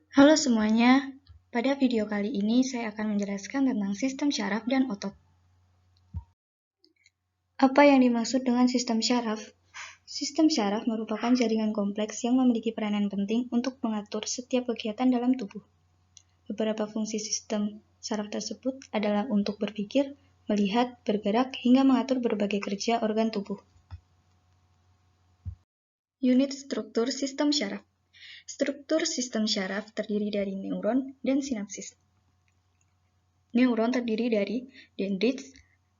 Halo semuanya, pada video kali ini saya akan menjelaskan tentang sistem syaraf dan otot. Apa yang dimaksud dengan sistem syaraf? Sistem syaraf merupakan jaringan kompleks yang memiliki peranan penting untuk mengatur setiap kegiatan dalam tubuh. Beberapa fungsi sistem syaraf tersebut adalah untuk berpikir, melihat, bergerak, hingga mengatur berbagai kerja organ tubuh. Unit struktur sistem syaraf. Struktur sistem syaraf terdiri dari neuron dan sinapsis. Neuron terdiri dari dendrites,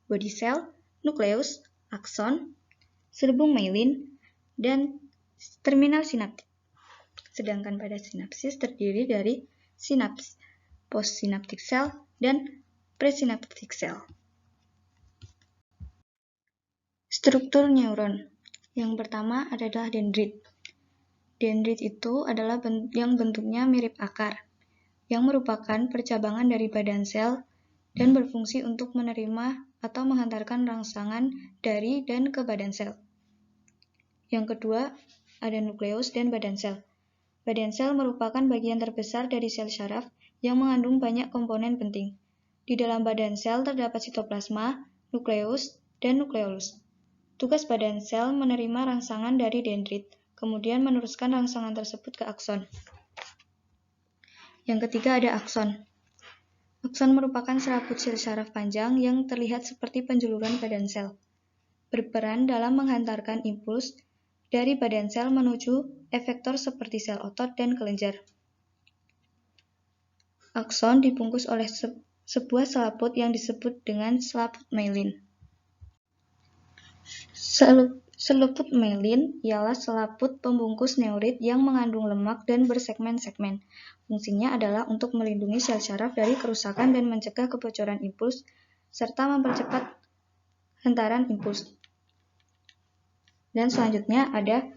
body cell, nukleus, akson, selubung myelin, dan terminal sinaptik. Sedangkan pada sinapsis terdiri dari sinaps, postsynaptic cell, dan presynaptic cell. Struktur neuron. Yang pertama adalah dendrit. Dendrit itu adalah yang bentuknya mirip akar, yang merupakan percabangan dari badan sel dan berfungsi untuk menerima atau menghantarkan rangsangan dari dan ke badan sel. Yang kedua, ada nukleus dan badan sel. Badan sel merupakan bagian terbesar dari sel syaraf yang mengandung banyak komponen penting. Di dalam badan sel terdapat sitoplasma, nukleus, dan nukleolus. Tugas badan sel menerima rangsangan dari dendrit, kemudian meneruskan rangsangan tersebut ke akson. Yang ketiga ada akson. Akson merupakan serabut sel syaraf panjang yang terlihat seperti penjuluran badan sel. Berperan dalam menghantarkan impuls dari badan sel menuju efektor seperti sel otot dan kelenjar. Akson dibungkus oleh sebuah selaput yang disebut dengan selaput myelin. Selaput myelin ialah selaput pembungkus neurit yang mengandung lemak dan bersegmen-segmen. Fungsinya adalah untuk melindungi sel syaraf dari kerusakan dan mencegah kebocoran impuls, serta mempercepat hantaran impuls. Dan selanjutnya ada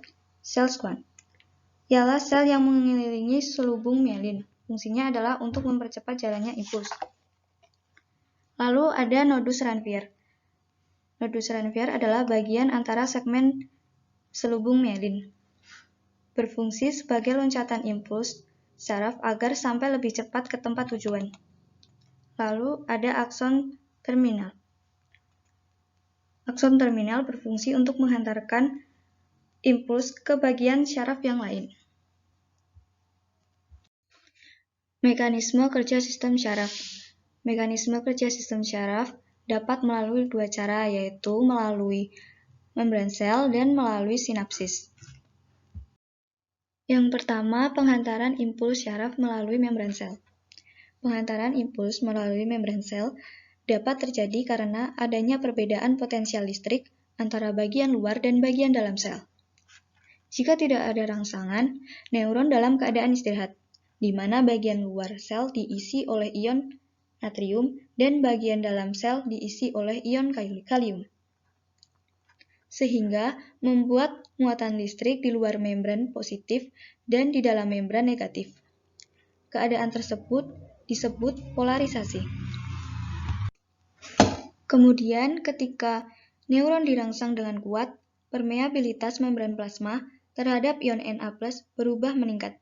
sel schwann. Ialah sel yang mengelilingi selubung myelin. Fungsinya adalah untuk mempercepat jalannya impuls. Lalu ada nodus Ranvier. Nodus Ranvier adalah bagian antara segmen selubung myelin. Berfungsi sebagai loncatan impuls syaraf agar sampai lebih cepat ke tempat tujuan. Lalu ada akson terminal. Akson terminal berfungsi untuk menghantarkan impuls ke bagian syaraf yang lain. Mekanisme kerja sistem syaraf. Mekanisme kerja sistem syaraf dapat melalui dua cara, yaitu melalui membran sel dan melalui sinapsis. Yang pertama, penghantaran impuls syaraf melalui membran sel. Penghantaran impuls melalui membran sel dapat terjadi karena adanya perbedaan potensial listrik antara bagian luar dan bagian dalam sel. Jika tidak ada rangsangan, neuron dalam keadaan istirahat, di mana bagian luar sel diisi oleh ion natrium dan bagian dalam sel diisi oleh ion kalium, sehingga membuat muatan listrik di luar membran positif dan di dalam membran negatif. Keadaan tersebut disebut polarisasi. Kemudian, ketika neuron dirangsang dengan kuat, permeabilitas membran plasma terhadap ion Na+ berubah meningkat.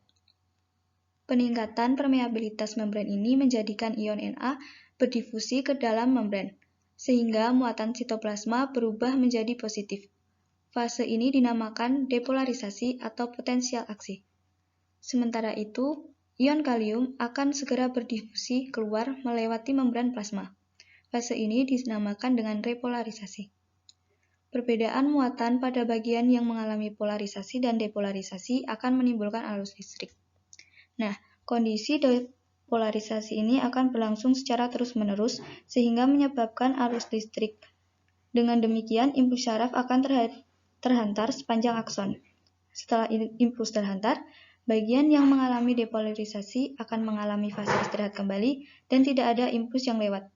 Peningkatan permeabilitas membran ini menjadikan ion Na berdifusi ke dalam membran, sehingga muatan sitoplasma berubah menjadi positif. Fase ini dinamakan depolarisasi atau potensial aksi. Sementara itu, ion kalium akan segera berdifusi keluar melewati membran plasma. Fase ini dinamakan dengan repolarisasi. Perbedaan muatan pada bagian yang mengalami polarisasi dan depolarisasi akan menimbulkan arus listrik. Nah, kondisi depolarisasi ini akan berlangsung secara terus-menerus sehingga menyebabkan arus listrik. Dengan demikian, impuls syaraf akan terhantar sepanjang akson. Setelah impuls terhantar, bagian yang mengalami depolarisasi akan mengalami fase istirahat kembali dan tidak ada impuls yang lewat.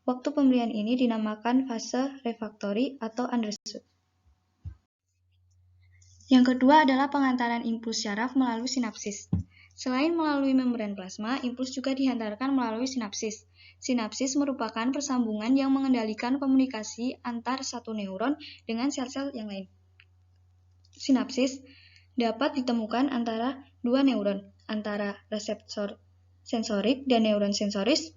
Waktu pemberian ini dinamakan fase refraktori atau undershoot. Yang kedua adalah penghantaran impuls syaraf melalui sinapsis. Selain melalui membran plasma, impuls juga dihantarkan melalui sinapsis. Sinapsis merupakan persambungan yang mengendalikan komunikasi antar satu neuron dengan sel-sel yang lain. Sinapsis dapat ditemukan antara dua neuron antara reseptor sensorik dan neuron sensoris,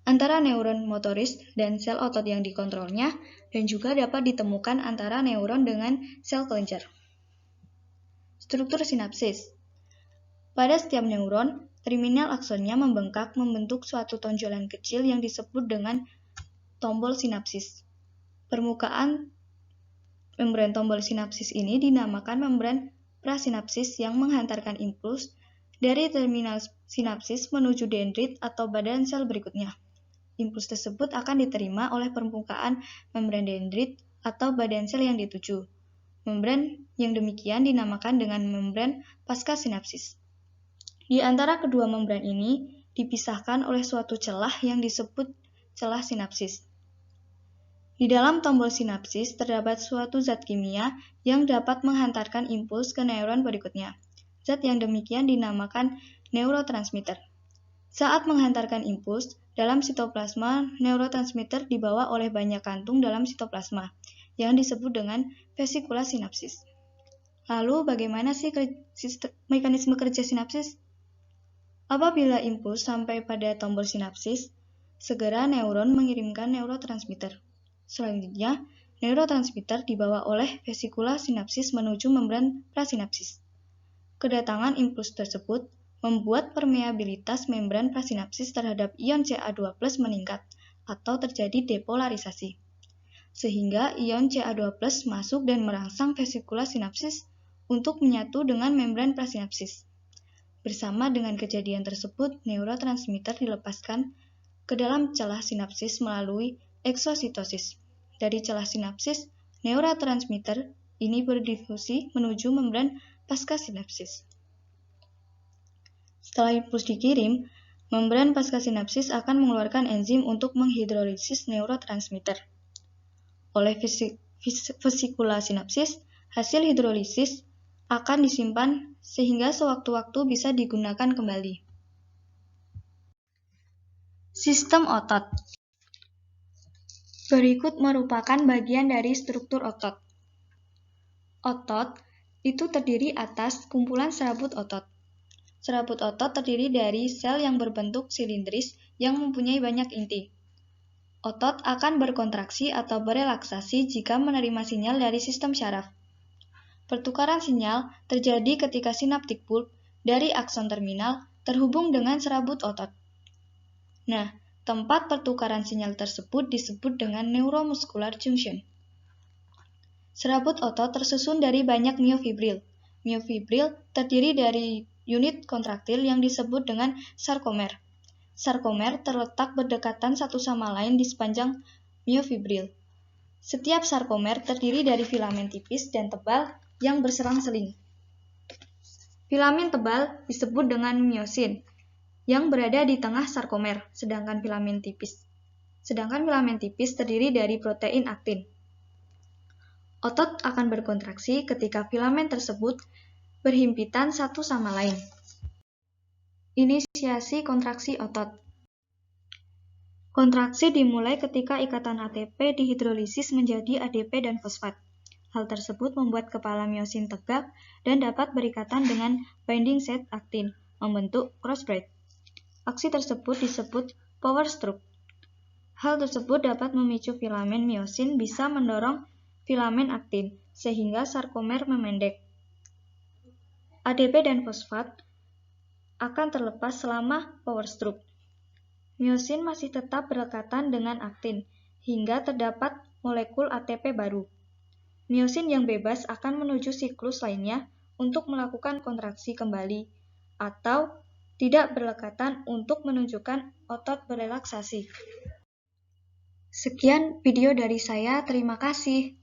antara neuron motoris dan sel otot yang dikontrolnya, dan juga dapat ditemukan antara neuron dengan sel kelenjar. Struktur sinapsis. Pada setiap neuron, terminal aksonnya membengkak membentuk suatu tonjolan kecil yang disebut dengan tombol sinapsis. Permukaan membran tombol sinapsis ini dinamakan membran prasinapsis yang menghantarkan impuls dari terminal sinapsis menuju dendrit atau badan sel berikutnya. Impuls tersebut akan diterima oleh permukaan membran dendrit atau badan sel yang dituju. Membran yang demikian dinamakan dengan membran pasca sinapsis. Di antara kedua membran ini dipisahkan oleh suatu celah yang disebut celah sinapsis. Di dalam tombol sinapsis terdapat suatu zat kimia yang dapat menghantarkan impuls ke neuron berikutnya. Zat yang demikian dinamakan neurotransmitter. Saat menghantarkan impuls, dalam sitoplasma, neurotransmitter dibawa oleh banyak kantung dalam sitoplasma, yang disebut dengan vesikula sinapsis. Lalu, bagaimana sih mekanisme kerja sinapsis? Apabila impuls sampai pada tombol sinapsis, segera neuron mengirimkan neurotransmitter. Selanjutnya, neurotransmitter dibawa oleh vesikula sinapsis menuju membran prasinapsis. Kedatangan impuls tersebut membuat permeabilitas membran prasinapsis terhadap ion Ca2+ meningkat atau terjadi depolarisasi. Sehingga ion Ca2+ masuk dan merangsang vesikula sinapsis untuk menyatu dengan membran prasinapsis. Bersama dengan kejadian tersebut, neurotransmitter dilepaskan ke dalam celah sinapsis melalui eksositosis. Dari celah sinapsis, neurotransmitter ini berdifusi menuju membran pasca sinapsis. Setelah impuls dikirim, membran pasca sinapsis akan mengeluarkan enzim untuk menghidrolisis neurotransmitter. Oleh vesikula sinapsis, hasil hidrolisis akan disimpan sehingga sewaktu-waktu bisa digunakan kembali. Sistem otot. Berikut merupakan bagian dari struktur otot. Otot itu terdiri atas kumpulan serabut otot. Serabut otot terdiri dari sel yang berbentuk silindris yang mempunyai banyak inti. Otot akan berkontraksi atau berelaksasi jika menerima sinyal dari sistem syaraf. Pertukaran sinyal terjadi ketika synaptic bulb dari akson terminal terhubung dengan serabut otot. Nah, tempat pertukaran sinyal tersebut disebut dengan neuromuscular junction. Serabut otot tersusun dari banyak miofibril. Miofibril terdiri dari unit kontraktil yang disebut dengan sarkomer. Sarkomer terletak berdekatan satu sama lain di sepanjang miofibril. Setiap sarkomer terdiri dari filamen tipis dan tebal yang berselang-seling. Filamen tebal disebut dengan miosin, yang berada di tengah sarkomer, sedangkan filamen tipis terdiri dari protein aktin. Otot akan berkontraksi ketika filamen tersebut berhimpitan satu sama lain. Inisiasi kontraksi otot. Kontraksi dimulai ketika ikatan ATP dihidrolisis menjadi ADP dan fosfat. Hal tersebut membuat kepala miosin tegak dan dapat berikatan dengan binding site aktin, membentuk crossbraid. Aksi tersebut disebut power stroke. Hal tersebut dapat memicu filamen miosin bisa mendorong filamen aktin, sehingga sarkomer memendek. ADP dan fosfat akan terlepas selama power stroke. Miosin masih tetap berlekatan dengan aktin, hingga terdapat molekul ATP baru. Miosin yang bebas akan menuju siklus lainnya untuk melakukan kontraksi kembali, atau tidak berlekatan untuk menunjukkan otot berelaksasi. Sekian video dari saya, terima kasih.